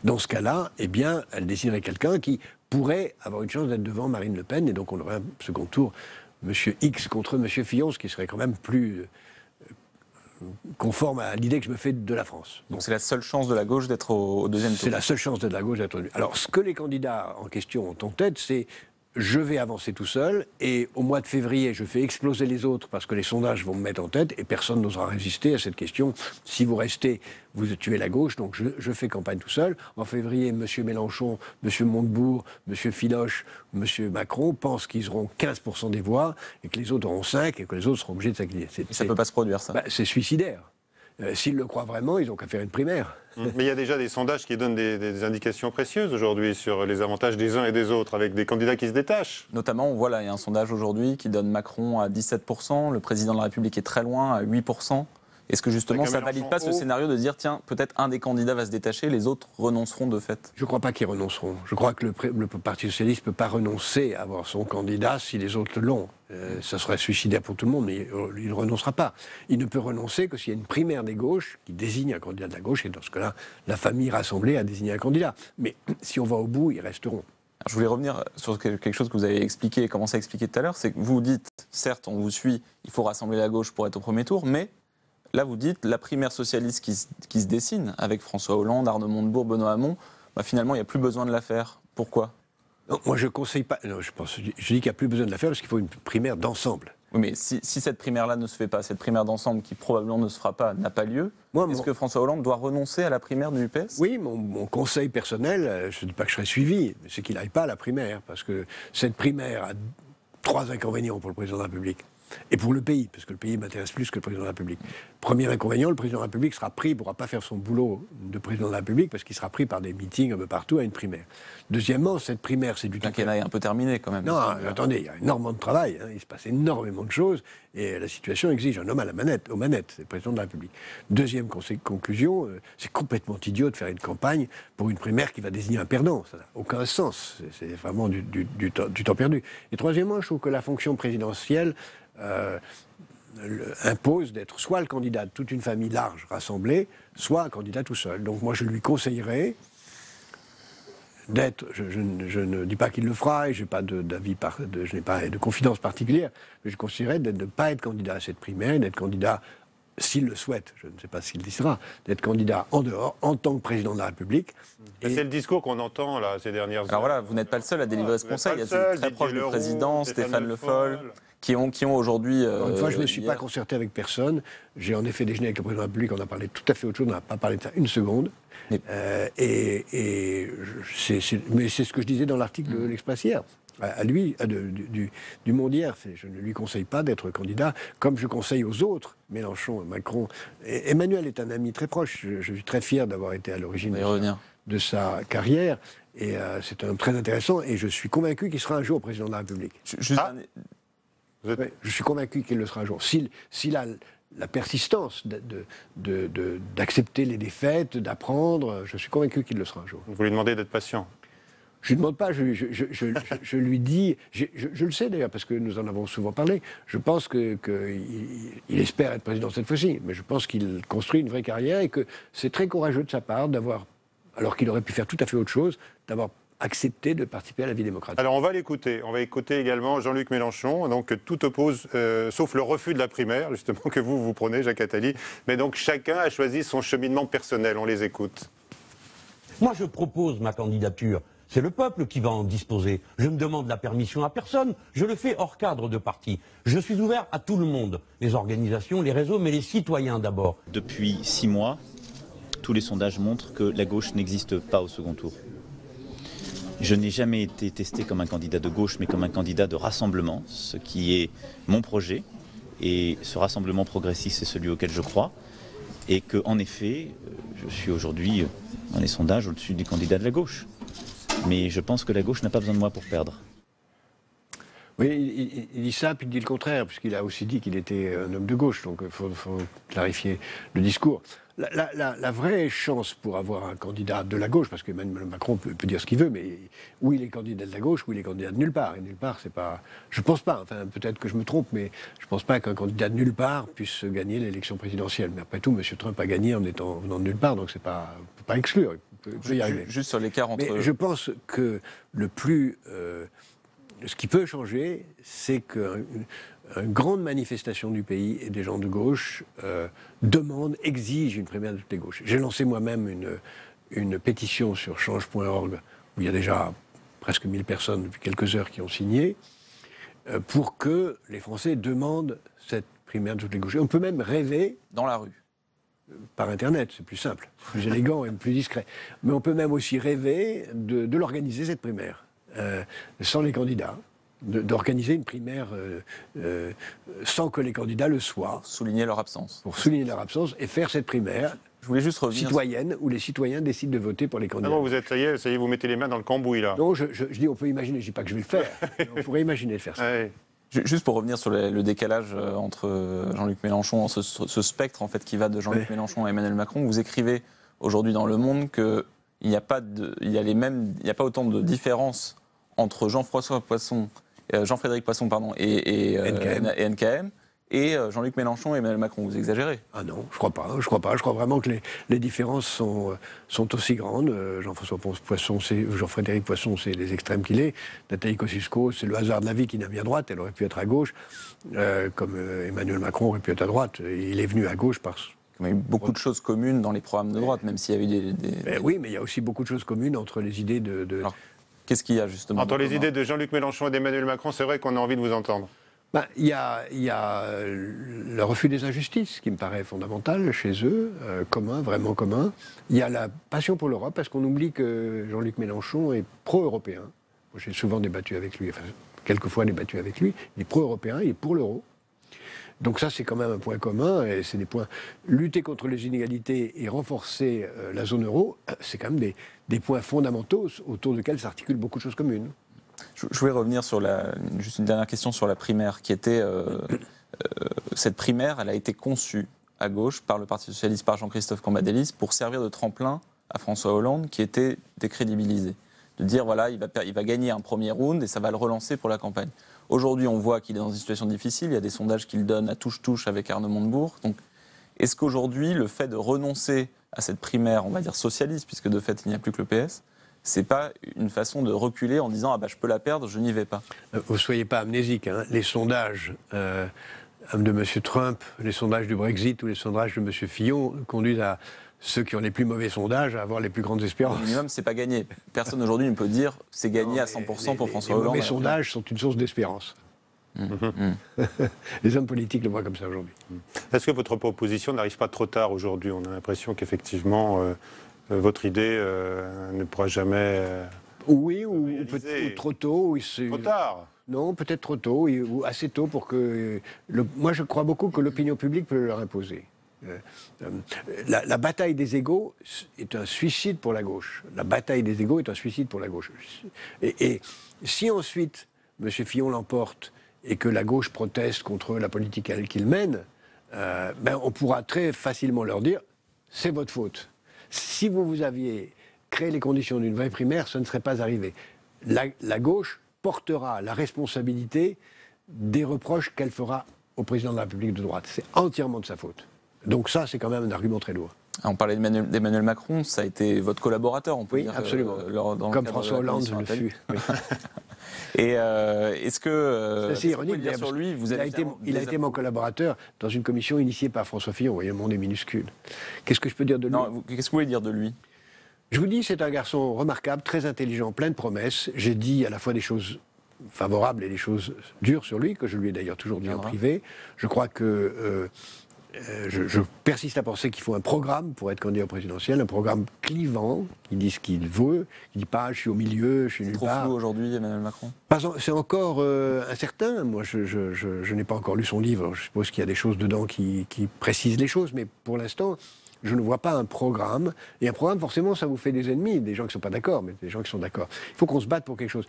dans ce cas-là, eh bien, elle désignerait quelqu'un qui pourrait avoir une chance d'être devant Marine Le Pen et donc on aurait un second tour. Monsieur X contre Monsieur Fillon, ce qui serait quand même plus conforme à l'idée que je me fais de la France. Donc c'est la seule chance de la gauche d'être au deuxième tour. C'est la seule chance de la gauche d'être... Alors ce que les candidats en question ont en tête, c'est je vais avancer tout seul et au mois de février, je fais exploser les autres parce que les sondages vont me mettre en tête et personne n'osera résister à cette question. Si vous restez, vous tuez la gauche, donc je fais campagne tout seul. En février, M. Mélenchon, M. Montebourg, M. Filoche, M. Macron pensent qu'ils auront 15% des voix et que les autres auront 5% et que les autres seront obligés de s'acquitter. Ça ne peut pas se produire, ça. C'est suicidaire. S'ils le croient vraiment, ils n'ont qu'à faire une primaire. Mais il y a déjà des sondages qui donnent des indications précieuses aujourd'hui sur les avantages des uns et des autres, avec des candidats qui se détachent. Notamment, voilà, il y a un sondage aujourd'hui qui donne Macron à 17%, le président de la République est très loin, à 8%. Est-ce que justement, ça ne valide pas ce scénario de dire, tiens, peut-être un des candidats va se détacher, les autres renonceront de fait? Je ne crois pas qu'ils renonceront. Je crois que le Parti socialiste ne peut pas renoncer à avoir son candidat si les autres l'ont. Ça serait suicidaire pour tout le monde, mais il ne renoncera pas. Il ne peut renoncer que s'il y a une primaire des gauches qui désigne un candidat de la gauche, et dans ce cas-là, la famille rassemblée a désigné un candidat. Mais si on va au bout, ils resteront. Alors, je voulais revenir sur quelque chose que vous avez expliqué, commencé à expliquer tout à l'heure, c'est que vous dites, certes, on vous suit, il faut rassembler la gauche pour être au premier tour, mais là, vous dites, la primaire socialiste qui se dessine avec François Hollande, Arnaud Montebourg, Benoît Hamon, finalement, il n'y a plus besoin de la faire. Pourquoi? Non, moi, je ne conseille pas. Non, je dis qu'il n'y a plus besoin de la faire parce qu'il faut une primaire d'ensemble. Oui, mais si cette primaire-là ne se fait pas, cette primaire d'ensemble qui probablement ne se fera pas, n'a pas lieu, est-ce que François Hollande doit renoncer à la primaire du UPS? Oui, mon conseil personnel, je ne dis pas que je serai suivi, mais c'est qu'il n'aille pas à la primaire, parce que cette primaire a 3 inconvénients pour le président de la République. Et pour le pays, parce que le pays m'intéresse plus que le président de la République. Premier inconvénient, le président de la République sera pris, ne pourra pas faire son boulot de président de la République, parce qu'il sera pris par des meetings un peu partout à une primaire. Deuxièmement, cette primaire, c'est du... Le quinquennat est un peu terminé quand même. Non, attendez, il y a énormément de travail, il se passe énormément de choses, et la situation exige un homme à la manette, aux manettes, c'est le président de la République. Deuxième conclusion, c'est complètement idiot de faire une campagne pour une primaire qui va désigner un perdant. Ça n'a aucun sens, c'est vraiment du temps perdu. Et troisièmement, je trouve que la fonction présidentielle impose d'être soit le candidat de toute une famille large rassemblée, soit un candidat tout seul. Donc moi je lui conseillerais d'être, je ne dis pas qu'il le fera, et je n'ai pas de confidence particulière, mais je conseillerais de ne pas être candidat à cette primaire, d'être candidat, s'il le souhaite, je ne sais pas s'il le sera, d'être candidat en dehors, en tant que président de la République. Et c'est le discours qu'on entend là, ces dernières heures. Alors voilà, vous n'êtes pas le seul à délivrer ce conseil, il y a des très proches du président, Stéphane Le Foll, qui ont aujourd'hui... Une fois, je ne me suis pas concerté avec personne. J'ai en effet déjeuné avec le président de la République, on a parlé tout à fait autre chose, on n'a pas parlé de ça une seconde. Mais c'est ce que je disais dans l'article de l'Express hier. À lui, du Monde hier, je ne lui conseille pas d'être candidat, comme je conseille aux autres, Mélenchon, Macron. Emmanuel est un ami très proche, je suis très fier d'avoir été à l'origine de sa carrière, et c'est un homme très intéressant, et je suis convaincu qu'il sera un jour président de la République. Je suis convaincu qu'il le sera un jour. S'il a la persistance d'accepter les défaites, d'apprendre, je suis convaincu qu'il le sera un jour. Vous lui demandez d'être patient? Je ne lui demande pas, je lui dis, je le sais d'ailleurs, parce que nous en avons souvent parlé, je pense qu'il espère être président cette fois-ci, mais je pense qu'il construit une vraie carrière et que c'est très courageux de sa part d'avoir, alors qu'il aurait pu faire tout à fait autre chose, d'avoir accepté de participer à la vie démocratique. Alors on va l'écouter. On va écouter également Jean-Luc Mélenchon, donc tout oppose, sauf le refus de la primaire, justement, que vous prenez, Jacques Attali. Mais donc chacun a choisi son cheminement personnel. On les écoute. Moi, je propose ma candidature. C'est le peuple qui va en disposer. Je ne demande la permission à personne. Je le fais hors cadre de parti. Je suis ouvert à tout le monde. Les organisations, les réseaux, mais les citoyens d'abord. Depuis 6 mois, tous les sondages montrent que la gauche n'existe pas au second tour. Je n'ai jamais été testé comme un candidat de gauche, mais comme un candidat de rassemblement, ce qui est mon projet. Et ce rassemblement progressiste, c'est celui auquel je crois. Et qu'en effet, je suis aujourd'hui, dans les sondages, au-dessus des candidats de la gauche. Mais je pense que la gauche n'a pas besoin de moi pour perdre. Oui, il dit ça, puis il dit le contraire, puisqu'il a aussi dit qu'il était un homme de gauche, donc il faut clarifier le discours. La vraie chance pour avoir un candidat de la gauche, parce qu'Emmanuel Macron peut dire ce qu'il veut, mais où il est candidat de la gauche, où il est candidat de nulle part. Et nulle part, c'est pas. Je pense pas, enfin peut-être que je me trompe, mais je pense pas qu'un candidat de nulle part puisse gagner l'élection présidentielle. Mais après tout, M. Trump a gagné en venant de nulle part, donc c'est pas, on peut pas exclure. Il peut y arriver. Juste sur l'écart entre. Mais je pense que le plus. Ce qui peut changer, c'est qu'une grande manifestation du pays et des gens de gauche exigent une primaire de toutes les gauches. J'ai lancé moi-même une pétition sur change.org, où il y a déjà presque 1000 personnes depuis quelques heures qui ont signé, pour que les Français demandent cette primaire de toutes les gauches. Et on peut même rêver... Dans la rue. Par Internet, c'est plus simple, plus élégant et plus discret. Mais on peut même aussi rêver de l'organiser, cette primaire. Sans les candidats, d'organiser une primaire sans que les candidats le soient. Pour souligner leur absence. Pour souligner leur absence et faire cette primaire Je voulais juste revenir citoyenne où les citoyens décident de voter pour les candidats. Non, ça y est, vous mettez les mains dans le cambouis, là. Non, je dis on peut imaginer, je dis pas que je vais le faire, on pourrait imaginer de faire ça. Ouais. Juste pour revenir sur le décalage entre Jean-Luc Mélenchon, ce spectre en fait qui va de Jean-Luc Mélenchon à Emmanuel Macron, vous écrivez aujourd'hui dans Le Monde qu'il n'y a pas autant de différence entre Jean-Frédéric Poisson et NKM et Jean-Luc Mélenchon et Emmanuel Macron. Vous exagérez. Ah non, je crois pas. Je crois vraiment que les différences sont aussi grandes. Jean-Frédéric Poisson, c'est les extrêmes qu'il est. Nathalie Kosciusko, c'est le hasard de la vie qui n'a mis à droite. Elle aurait pu être à gauche, comme Emmanuel Macron aurait pu être à droite. Il est venu à gauche parce Il y a eu beaucoup de choses communes dans les programmes de droite, même s'il y a eu des... Oui, mais il y a aussi beaucoup de choses communes entre les idées de... Alors, qu'est-ce qu'il y a justement entre les idées de Jean-Luc Mélenchon et d'Emmanuel Macron, c'est vrai qu'on a envie de vous entendre. Il y a le refus des injustices, qui me paraît fondamental chez eux, vraiment commun. Il y a la passion pour l'Europe, parce qu'on oublie que Jean-Luc Mélenchon est pro-européen. J'ai souvent débattu avec lui, quelquefois débattu avec lui. Il est pro-européen, il est pour l'euro. Donc ça, c'est quand même un point commun, et c'est des points... Lutter contre les inégalités et renforcer la zone euro, c'est quand même des points fondamentaux autour desquels s'articulent beaucoup de choses communes. Je voulais revenir sur juste une dernière question sur la primaire, qui était... cette primaire, elle a été conçue à gauche par le Parti Socialiste, par Jean-Christophe Cambadélis, pour servir de tremplin à François Hollande, qui était décrédibilisé. De dire, voilà, il va gagner un premier round et ça va le relancer pour la campagne. Aujourd'hui, on voit qu'il est dans une situation difficile. Il y a des sondages qu'il donne à touche-touche avec Arnaud Montebourg. Donc, est-ce qu'aujourd'hui, le fait de renoncer à cette primaire, on va dire socialiste, puisque de fait, il n'y a plus que le PS, c'est pas une façon de reculer en disant « Ah bah, je peux la perdre, je n'y vais pas ». Vous ne soyez pas amnésique. Les sondages de M. Trump, les sondages du Brexit ou les sondages de M. Fillon conduisent à ceux qui ont les plus mauvais sondages à avoir les plus grandes espérances. Au minimum, c'est pas gagné. Personne aujourd'hui ne peut dire c'est gagné à 100% pour François Hollande. Les mauvais sondages sont une source d'espérance. Les hommes politiques le voient comme ça aujourd'hui. Est-ce que votre proposition n'arrive pas trop tard aujourd'hui? On a l'impression qu'effectivement, votre idée ne pourra jamais... Oui, ou peut-être trop tôt. Trop tard? Non, peut-être trop tôt, ou assez tôt pour que... Moi, je crois beaucoup que l'opinion publique peut leur imposer. La bataille des égos est un suicide pour la gauche. La bataille des égos est un suicide pour la gauche. Et si ensuite M. Fillon l'emporte et que la gauche proteste contre la politique qu'il mène, on pourra très facilement leur dire « c'est votre faute ». Si vous aviez créé les conditions d'une vraie primaire, ce ne serait pas arrivé. La gauche portera la responsabilité des reproches qu'elle fera au président de la République de droite. C'est entièrement de sa faute. Donc ça, c'est quand même un argument très lourd. On parlait d'Emmanuel Macron, ça a été votre collaborateur, on peut dire. Oui, absolument. Comme François Hollande le fut. Oui. Et est-ce que... C'est ironique, sur lui, il a été mon collaborateur dans une commission initiée par François Fillon. Vous voyez, le monde est minuscule. Qu'est-ce que je peux dire de lui? Qu'est-ce que vous voulez dire de lui? Je vous dis, c'est un garçon remarquable, très intelligent, plein de promesses. J'ai dit à la fois des choses favorables et des choses dures sur lui, que je lui ai d'ailleurs toujours dit en privé. Je crois que je persiste à penser qu'il faut un programme pour être candidat au présidentiel, un programme clivant, qui dit ce qu'il veut, qui ne dit pas je suis au milieu, je suis nulle part. C'est trop flou aujourd'hui, Emmanuel Macron? C'est encore incertain. Moi, je n'ai pas encore lu son livre. Je suppose qu'il y a des choses dedans qui précisent les choses, mais pour l'instant, je ne vois pas un programme. Et un programme, forcément, ça vous fait des ennemis, des gens qui ne sont pas d'accord, mais des gens qui sont d'accord. Il faut qu'on se batte pour quelque chose.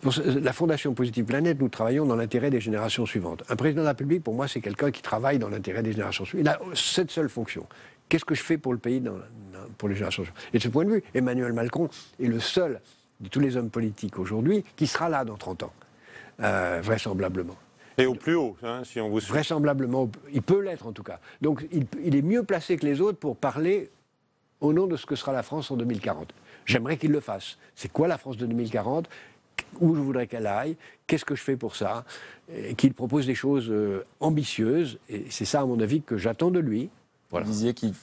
Pour la Fondation Positive Planète, nous travaillons dans l'intérêt des générations suivantes. Un président de la République, pour moi, c'est quelqu'un qui travaille dans l'intérêt des générations suivantes. Il a cette seule fonction. Qu'est-ce que je fais pour le pays, pour les générations suivantes? Et de ce point de vue, Emmanuel Macron est le seul de tous les hommes politiques aujourd'hui qui sera là dans 30 ans, vraisemblablement. Et au plus haut, hein, si on vous suit. Vraisemblablement, il peut l'être en tout cas. Donc il est mieux placé que les autres pour parler au nom de ce que sera la France en 2040. J'aimerais qu'il le fasse. C'est quoi la France de 2040 ? Où je voudrais qu'elle aille, qu'est-ce que je fais pour ça, et qu'il propose des choses ambitieuses, et c'est ça à mon avis que j'attends de lui. Voilà. Vous disiez qu'il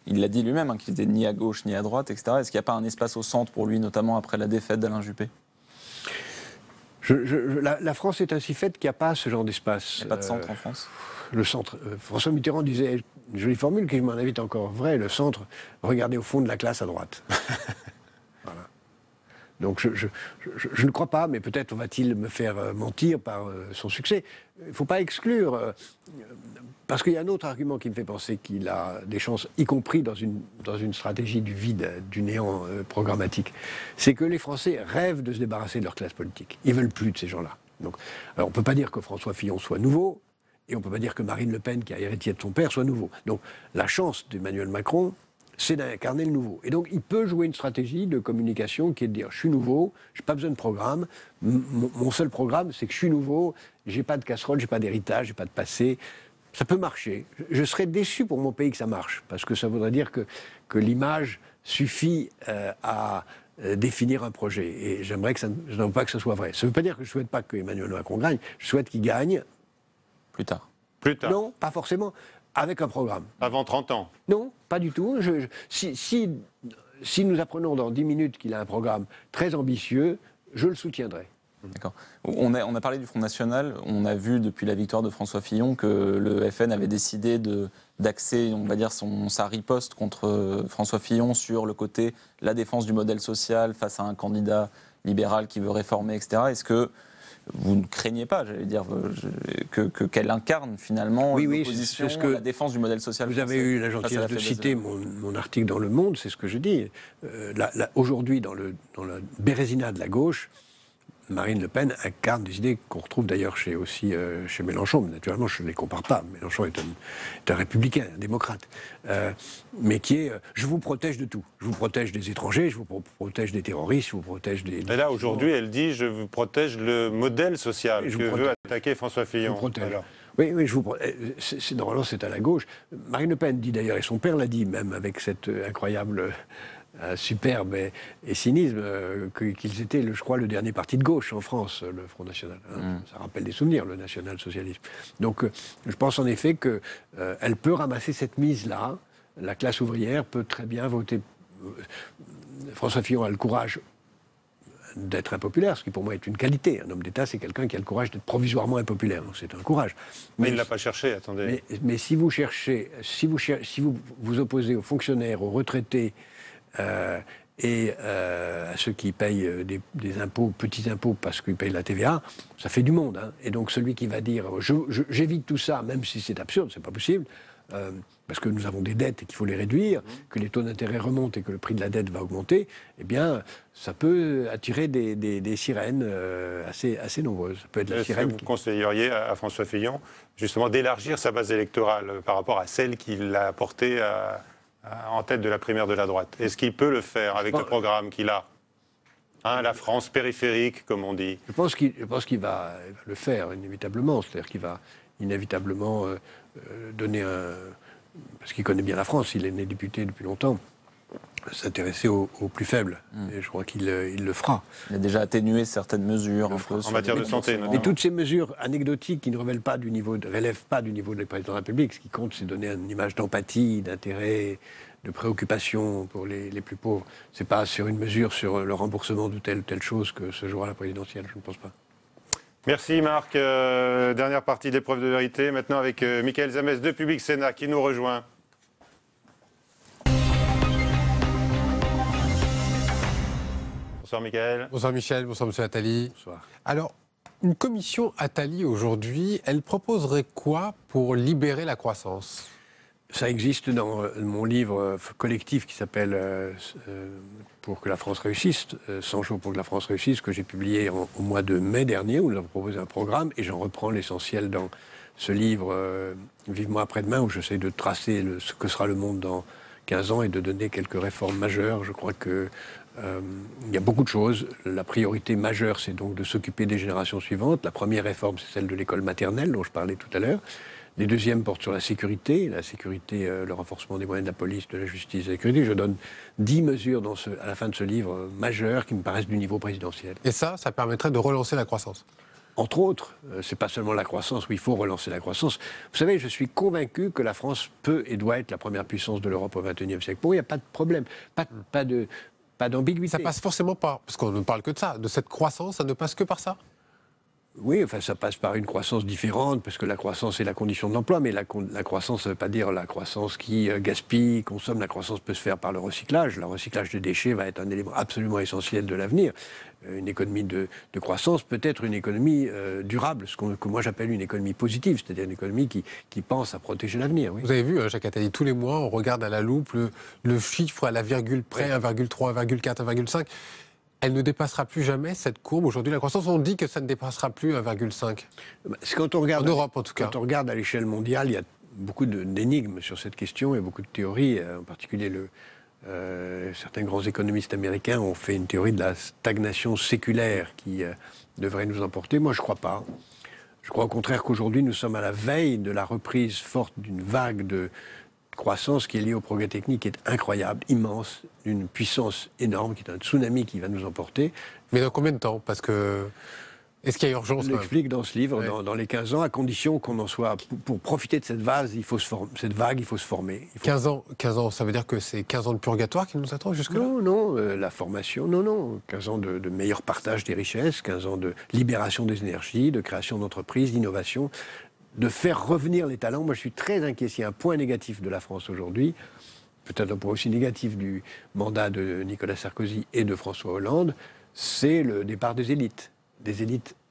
l'a dit lui-même, hein, qu'il n'était ni à gauche ni à droite, etc. Est-ce qu'il n'y a pas un espace au centre pour lui, notamment après la défaite d'Alain Juppé? La France est ainsi faite qu'il n'y a pas ce genre d'espace. Il n'y a pas de centre en France? Le centre, François Mitterrand disait, une jolie formule qui, à mon avis, est encore vraie, le centre, regardez au fond de la classe à droite. Voilà. Donc je ne crois pas, mais peut-être va-t-il me faire mentir par son succès. Il ne faut pas exclure, parce qu'il y a un autre argument qui me fait penser qu'il a des chances, y compris dans une stratégie du vide, du néant programmatique. C'est que les Français rêvent de se débarrasser de leur classe politique. Ils ne veulent plus de ces gens-là. Donc, alors on ne peut pas dire que François Fillon soit nouveau, et on ne peut pas dire que Marine Le Pen, qui a hérité de son père, soit nouveau. Donc la chance d'Emmanuel Macron, c'est d'incarner le nouveau. Et donc, il peut jouer une stratégie de communication qui est de dire, je suis nouveau, je n'ai pas besoin de programme, mon seul programme, c'est que je suis nouveau, je n'ai pas de casserole, je n'ai pas d'héritage, je n'ai pas de passé. Ça peut marcher. Je serais déçu pour mon pays que ça marche, parce que ça voudrait dire que l'image suffit à définir un projet. Et j'aimerais que je n'aimerais pas que ce soit vrai. Ça ne veut pas dire que je ne souhaite pas que Emmanuel Macron gagne, je souhaite qu'il gagne. Plus tard. Plus tard. Non, pas forcément. Avec un programme. Avant 30 ans? Non, pas du tout. Si nous apprenons dans 10 minutes qu'il a un programme très ambitieux, je le soutiendrai. D'accord. On a parlé du Front National. On a vu depuis la victoire de François Fillon que le FN avait décidé d'axer, on va dire, sa riposte contre François Fillon sur le côté la défense du modèle social face à un candidat libéral qui veut réformer, etc. Est-ce que vous ne craignez pas, j'allais dire, qu'elle incarne finalement l'opposition, la défense du modèle social français? Vous avez eu la gentillesse de citer mon article dans Le Monde, c'est ce que je dis. Aujourd'hui, dans la Bérésina de la gauche, Marine Le Pen incarne des idées qu'on retrouve d'ailleurs chez Mélenchon. Naturellement, je ne les compare pas. Mélenchon est un républicain, un démocrate. Mais qui est je vous protège de tout. Je vous protège des étrangers, je vous protège des terroristes, je vous protège des... Et là, aujourd'hui, elle dit je vous protège le modèle social que veut attaquer François Fillon. Je vous protège. Oui, normalement, c'est à la gauche. Marine Le Pen dit d'ailleurs, et son père l'a dit même, avec cette incroyable... superbe et cynisme, qu'ils étaient, je crois, le dernier parti de gauche en France, le Front National. Ça rappelle des souvenirs, le national-socialisme. Donc, je pense en effet qu'elle peut ramasser cette mise-là. La classe ouvrière peut très bien voter. François Fillon a le courage d'être impopulaire, ce qui pour moi est une qualité. Un homme d'État, c'est quelqu'un qui a le courage d'être provisoirement impopulaire. Donc c'est un courage. Mais il ne l'a pas cherché, attendez. Mais si vous cherchez, si vous vous opposez aux fonctionnaires, aux retraités, et à ceux qui payent des impôts, petits impôts parce qu'ils payent la TVA, ça fait du monde. Hein. Et donc celui qui va dire j'évite tout ça, même si c'est absurde, c'est pas possible, parce que nous avons des dettes et qu'il faut les réduire, que les taux d'intérêt remontent et que le prix de la dette va augmenter, eh bien ça peut attirer des sirènes assez nombreuses. Ça peut être la sirène. Est-ce que vous conseilleriez à François Fillon justement d'élargir sa base électorale par rapport à celle qu'il a portée en tête de la primaire de la droite? Est-ce qu'il peut le faire avec le programme qu'il a, la France périphérique, comme on dit? Je pense qu'il va le faire, inévitablement. C'est-à-dire qu'il va inévitablement donner parce qu'il connaît bien la France, il est né député depuis longtemps, s'intéresser aux plus faibles. Et je crois qu'il le fera. Il a déjà atténué certaines mesures en matière de santé. Et toutes ces mesures anecdotiques qui ne relèvent pas du niveau de la présidence de la République, ce qui compte, c'est donner une image d'empathie, d'intérêt, de préoccupation pour les plus pauvres. C'est pas sur une mesure sur le remboursement de telle ou telle chose que se jouera la présidentielle, je ne pense pas. Merci Marc. Dernière partie de l'épreuve de vérité. Maintenant avec Michael Zamès de Public Sénat qui nous rejoint. Bonsoir Michael. Bonsoir Michel, bonsoir Monsieur Attali. Bonsoir. Alors, une commission Attali aujourd'hui, elle proposerait quoi pour libérer la croissance ? Ça existe dans mon livre collectif qui s'appelle Pour que la France réussisse, 100 jours pour que la France réussisse, que j'ai publié au mois de mai dernier, où nous avons proposé un programme, et j'en reprends l'essentiel dans ce livre Vivement après-demain, où j'essaie de tracer ce que sera le monde dans 15 ans et de donner quelques réformes majeures. Je crois que il y a beaucoup de choses. La priorité majeure, c'est donc de s'occuper des générations suivantes. La première réforme, c'est celle de l'école maternelle, dont je parlais tout à l'heure. Les deuxièmes portent sur la sécurité, le renforcement des moyens de la police, de la justice et de la sécurité. Je donne 10 mesures à la fin de ce livre majeures qui me paraissent du niveau présidentiel. Et ça permettrait de relancer la croissance ? Entre autres, c'est pas seulement la croissance où il faut relancer la croissance. Vous savez, je suis convaincu que la France peut et doit être la première puissance de l'Europe au XXIe siècle. Pour eux, il n'y a pas de problème, pas d'ambiguïté. Ça passe forcément pas, parce qu'on ne parle que de ça, de cette croissance, ça ne passe que par ça ? Oui, enfin, ça passe par une croissance différente, parce que la croissance est la condition de l'emploi, mais la croissance, ça ne veut pas dire la croissance qui gaspille, consomme. La croissance peut se faire par le recyclage. Le recyclage des déchets va être un élément absolument essentiel de l'avenir. Une économie de croissance peut être une économie durable, ce que moi j'appelle une économie positive, c'est-à-dire une économie qui pense à protéger l'avenir. Oui. Vous avez vu, Jacques Attali, tous les mois, on regarde à la loupe le chiffre à la virgule près, 1,3, 1,4, 1,5. Elle ne dépassera plus jamais cette courbe. Aujourd'hui, la croissance, on dit que ça ne dépassera plus 1,5. Quand on regarde, en Europe, en tout cas. Quand on regarde à l'échelle mondiale, il y a beaucoup d'énigmes sur cette question et beaucoup de théories. En particulier, certains grands économistes américains ont fait une théorie de la stagnation séculaire qui devrait nous emporter. Moi, je ne crois pas. Je crois au contraire qu'aujourd'hui, nous sommes à la veille de la reprise forte d'une vague de croissance qui est liée au progrès technique, qui est incroyable, immense, d'une puissance énorme, qui est un tsunami qui va nous emporter. Mais dans combien de temps ? Parce que... Est-ce qu'il y a urgence ? Je l'explique dans ce livre, dans les 15 ans, à condition qu'on en soit... Pour profiter de cette vague, il faut se former. 15 ans, ça veut dire que c'est 15 ans de purgatoire qui nous attend jusque-là ? Non, la formation, non. 15 ans de meilleur partage des richesses, 15 ans de libération des énergies, de création d'entreprises, d'innovation, de faire revenir les talents. Moi, je suis très inquiet. S'il y a un point négatif de la France aujourd'hui, peut-être un point aussi négatif du mandat de Nicolas Sarkozy et de François Hollande, c'est le départ des élites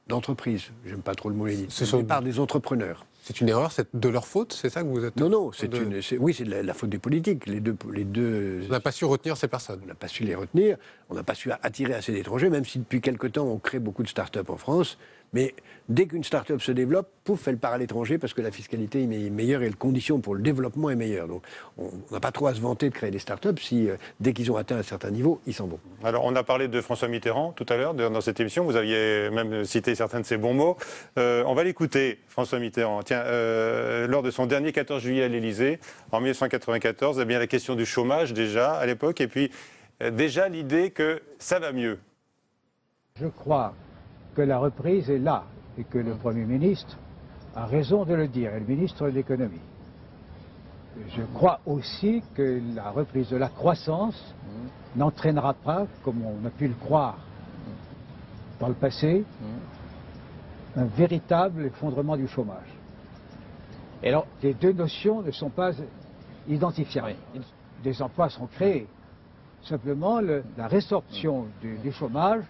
d'entreprise. J'aime pas trop le mot élite. C'est le départ des entrepreneurs. C'est une erreur, c'est de leur faute, c'est ça que vous êtes... Non, c'est de la faute des politiques. Les deux. On n'a pas su retenir ces personnes. On n'a pas su les retenir, on n'a pas su attirer assez d'étrangers, même si depuis quelque temps on crée beaucoup de start-up en France. Mais dès qu'une start-up se développe, pouf, elle part à l'étranger parce que la fiscalité est meilleure et les conditions pour le développement est meilleure. Donc on n'a pas trop à se vanter de créer des start-up si dès qu'ils ont atteint un certain niveau, ils s'en vont. Alors on a parlé de François Mitterrand tout à l'heure dans cette émission, vous aviez même cité certains de ses bons mots. On va l'écouter, François Mitterrand. Tiens, lors de son dernier 14 juillet à l'Élysée, en 1994, eh bien, la question du chômage déjà à l'époque, et puis déjà l'idée que ça va mieux. Je crois que la reprise est là et que le Premier ministre a raison de le dire, et le ministre de l'économie. Je crois aussi que la reprise de la croissance n'entraînera pas, comme on a pu le croire dans le passé, un véritable effondrement du chômage. Et alors, les deux notions ne sont pas identifiables. Des emplois sont créés. Simplement, la résorption du chômage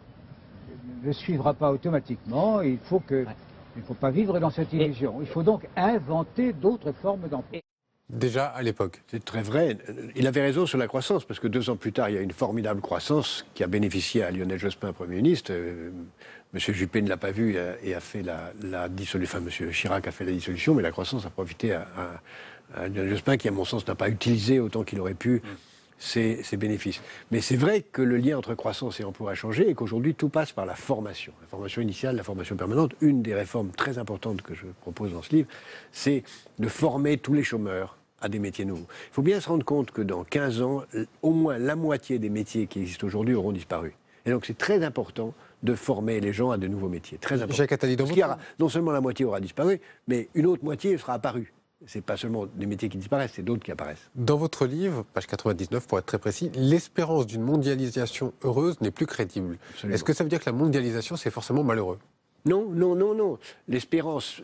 ne suivra pas automatiquement. Il ne faut pas vivre dans cette illusion. Il faut donc inventer d'autres formes d'emploi. Déjà à l'époque. C'est très vrai. Il avait raison sur la croissance, parce que 2 ans plus tard, il y a une formidable croissance qui a bénéficié à Lionel Jospin, Premier ministre. M. Juppé ne l'a pas vu et a fait la dissolution. Enfin, M. Chirac a fait la dissolution, mais la croissance a profité à Lionel Jospin, qui, à mon sens, n'a pas utilisé autant qu'il aurait pu ses bénéfices. Mais c'est vrai que le lien entre croissance et emploi a changé et qu'aujourd'hui, tout passe par la formation. La formation initiale, la formation permanente. Une des réformes très importantes que je propose dans ce livre, c'est de former tous les chômeurs à des métiers nouveaux. Il faut bien se rendre compte que dans 15 ans, au moins la moitié des métiers qui existent aujourd'hui auront disparu. Et donc c'est très important de former les gens à de nouveaux métiers. Très important. Jacques Attali, Parce qu'il y aura, non seulement la moitié aura disparu, mais une autre moitié sera apparue. Ce n'est pas seulement des métiers qui disparaissent, c'est d'autres qui apparaissent. Dans votre livre, page 99 pour être très précis, l'espérance d'une mondialisation heureuse n'est plus crédible. Absolument. Est-ce que ça veut dire que la mondialisation, c'est forcément malheureux? Non, non, non, non. L'espérance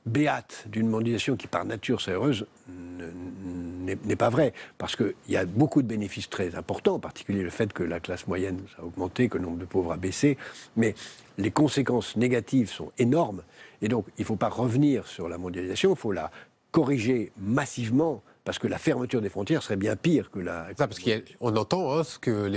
béate d'une mondialisation qui par nature serait heureuse n'est pas vraie. Parce qu'il y a beaucoup de bénéfices très importants, en particulier le fait que la classe moyenne a augmenté, que le nombre de pauvres a baissé. Mais les conséquences négatives sont énormes. Et donc, il ne faut pas revenir sur la mondialisation, il faut la corriger massivement, parce que la fermeture des frontières serait bien pire que la... Parce qu'on entend ce que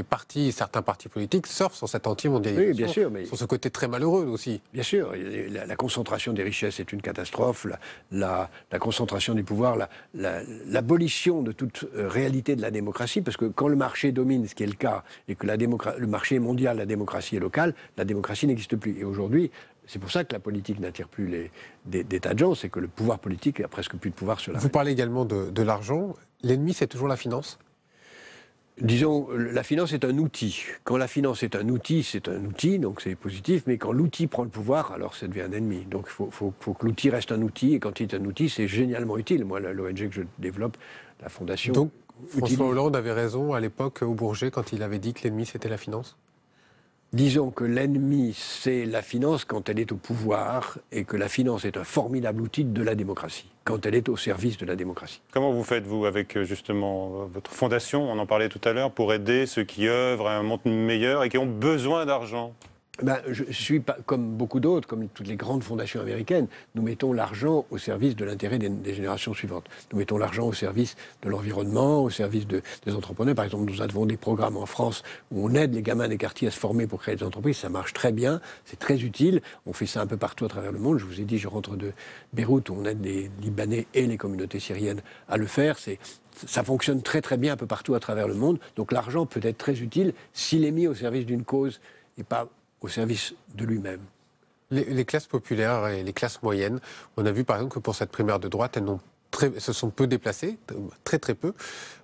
certains partis politiques surfent sur cette anti-mondialisation. Oui, bien sûr. Mais... sur ce côté très malheureux aussi. Bien sûr. La concentration des richesses est une catastrophe. La concentration du pouvoir, l'abolition de toute réalité de la démocratie, parce que quand le marché domine, ce qui est le cas, et que le marché est mondial, la démocratie est locale, la démocratie n'existe plus. Et aujourd'hui, c'est pour ça que la politique n'attire plus des tas de gens, c'est que le pouvoir politique n'a presque plus de pouvoir sur la... Vous parlez également de l'argent. L'ennemi, c'est toujours la finance? Disons, la finance est un outil. Quand la finance est un outil, donc c'est positif, mais quand l'outil prend le pouvoir, alors ça devient un ennemi. Donc il faut que l'outil reste un outil, et quand il est un outil, c'est génialement utile. Moi, l'ONG que je développe, la Fondation... Donc, François Hollande avait raison à l'époque au Bourget quand il avait dit que l'ennemi, c'était la finance? Disons que l'ennemi, c'est la finance quand elle est au pouvoir et que la finance est un formidable outil de la démocratie, quand elle est au service de la démocratie. Comment vous faites, vous, avec justement votre fondation, on en parlait tout à l'heure, pour aider ceux qui œuvrent à un monde meilleur et qui ont besoin d'argent ? Je suis pas comme beaucoup d'autres, comme toutes les grandes fondations américaines. Nous mettons l'argent au service de l'intérêt des générations suivantes. Nous mettons l'argent au service de l'environnement, au service des entrepreneurs. Par exemple, nous avons des programmes en France où on aide les gamins des quartiers à se former pour créer des entreprises. Ça marche très bien, c'est très utile. On fait ça un peu partout à travers le monde. Je vous ai dit, je rentre de Beyrouth où on aide les Libanais et les communautés syriennes à le faire. Ça fonctionne très très bien un peu partout à travers le monde. Donc l'argent peut être très utile s'il est mis au service d'une cause et pas au service de lui-même. Les classes populaires et les classes moyennes, on a vu par exemple que pour cette primaire de droite, elles se sont peu déplacées, très très peu.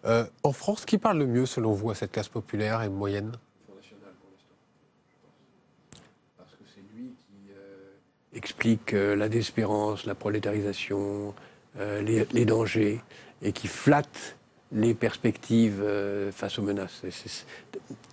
En France, qui parle le mieux selon vous à cette classe populaire et moyenne ? Front National pour l'instant. Parce que c'est lui qui explique la désespérance, la prolétarisation, les dangers, et qui flatte les perspectives face aux menaces.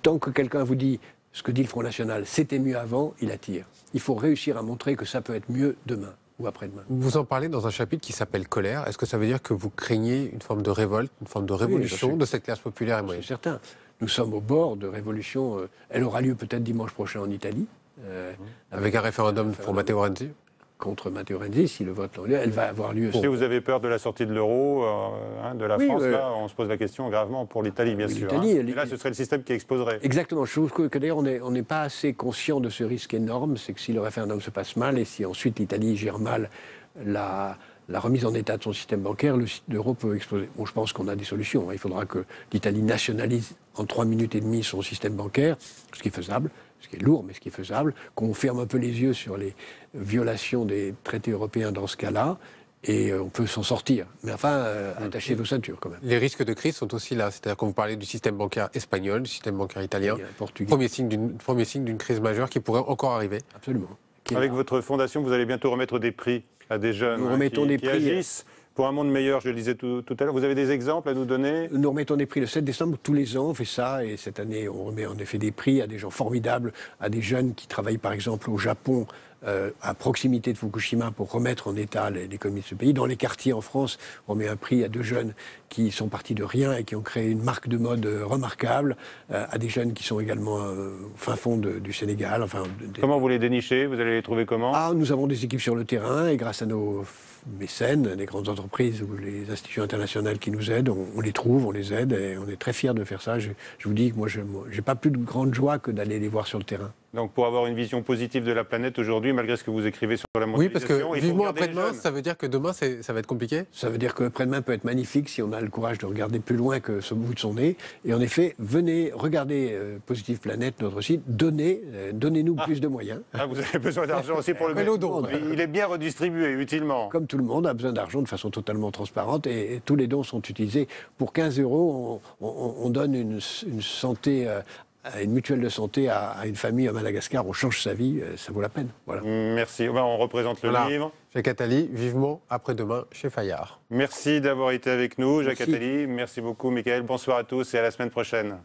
Tant que quelqu'un vous dit ce que dit le Front National, c'était mieux avant, il attire. Il faut réussir à montrer que ça peut être mieux demain ou après-demain. Vous en parlez dans un chapitre qui s'appelle Colère. Est-ce que ça veut dire que vous craignez une forme de révolte, une forme de révolution de cette classe populaire et moyenne ? C'est certain. Nous sommes au bord de révolution. Elle aura lieu peut-être dimanche prochain en Italie. Avec un référendum pour Matteo Renzi ? Contre Matteo Renzi, si le vote a lieu, elle va avoir lieu. Si vous avez peur de la sortie de l'euro, de la France, là, on se pose la question gravement pour l'Italie, bien sûr. Et là, ce serait le système qui exploserait. Exactement. Je trouve que d'ailleurs, on n'est pas assez conscient de ce risque énorme. C'est que si le référendum se passe mal et si ensuite l'Italie gère mal la remise en état de son système bancaire, l'euro peut exploser. Bon, je pense qu'on a des solutions. Il faudra que l'Italie nationalise en 3 minutes et demie son système bancaire, ce qui est faisable. Ce qui est lourd, mais ce qui est faisable, qu'on ferme un peu les yeux sur les violations des traités européens dans ce cas-là, et on peut s'en sortir. Mais enfin, attachez vos ceintures quand même. Les risques de crise sont aussi là. C'est-à-dire quand vous parlez du système bancaire espagnol, du système bancaire italien, premier signe d'une crise majeure qui pourrait encore arriver. Absolument. Avec votre fondation, vous allez bientôt remettre des prix à des jeunes qui agissent pour un monde meilleur, je le disais tout à l'heure. Vous avez des exemples à nous donner ? Nous remettons des prix le 7 décembre. Tous les ans, on fait ça. Et cette année, on remet en effet des prix à des gens formidables, à des jeunes qui travaillent par exemple au Japon, à proximité de Fukushima, pour remettre en état l'économie de ce pays. Dans les quartiers en France, on met un prix à 2 jeunes qui sont partis de rien et qui ont créé une marque de mode remarquable, à des jeunes qui sont également au fin fond du Sénégal. Comment vous les dénichez ? Vous allez les trouver comment ? Nous avons des équipes sur le terrain et grâce à nos mécènes, les grandes entreprises ou les institutions internationales qui nous aident, on les trouve, on les aide et on est très fiers de faire ça. Je vous dis que moi, je n'ai pas plus de grande joie que d'aller les voir sur le terrain. Donc pour avoir une vision positive de la planète aujourd'hui, malgré ce que vous écrivez sur la Oui, parce mondialisation, que il faut vivement regarder les après-demain, jeunes. ça veut dire que demain, ça va être compliqué? Ça veut dire que après-demain peut être magnifique si on a le courage de regarder plus loin que ce bout de son nez. Et en effet, venez regarder Positive Planète, notre site, donnez-nous plus de moyens. Ah, vous avez besoin d'argent aussi pour le Comme mettre. tout le monde. Il est bien redistribué utilement. Comme tout le monde a besoin d'argent de façon totalement transparente et tous les dons sont utilisés. Pour 15 €, on donne une santé, une mutuelle de santé à une famille à Madagascar. On change sa vie, ça vaut la peine. Voilà. Merci. Ben, on représente le Voilà. livre. Jacques Attali, vivement après-demain chez Fayard. Merci d'avoir été avec nous, Jacques Merci. Attali. Merci beaucoup, Michael. Bonsoir à tous et à la semaine prochaine.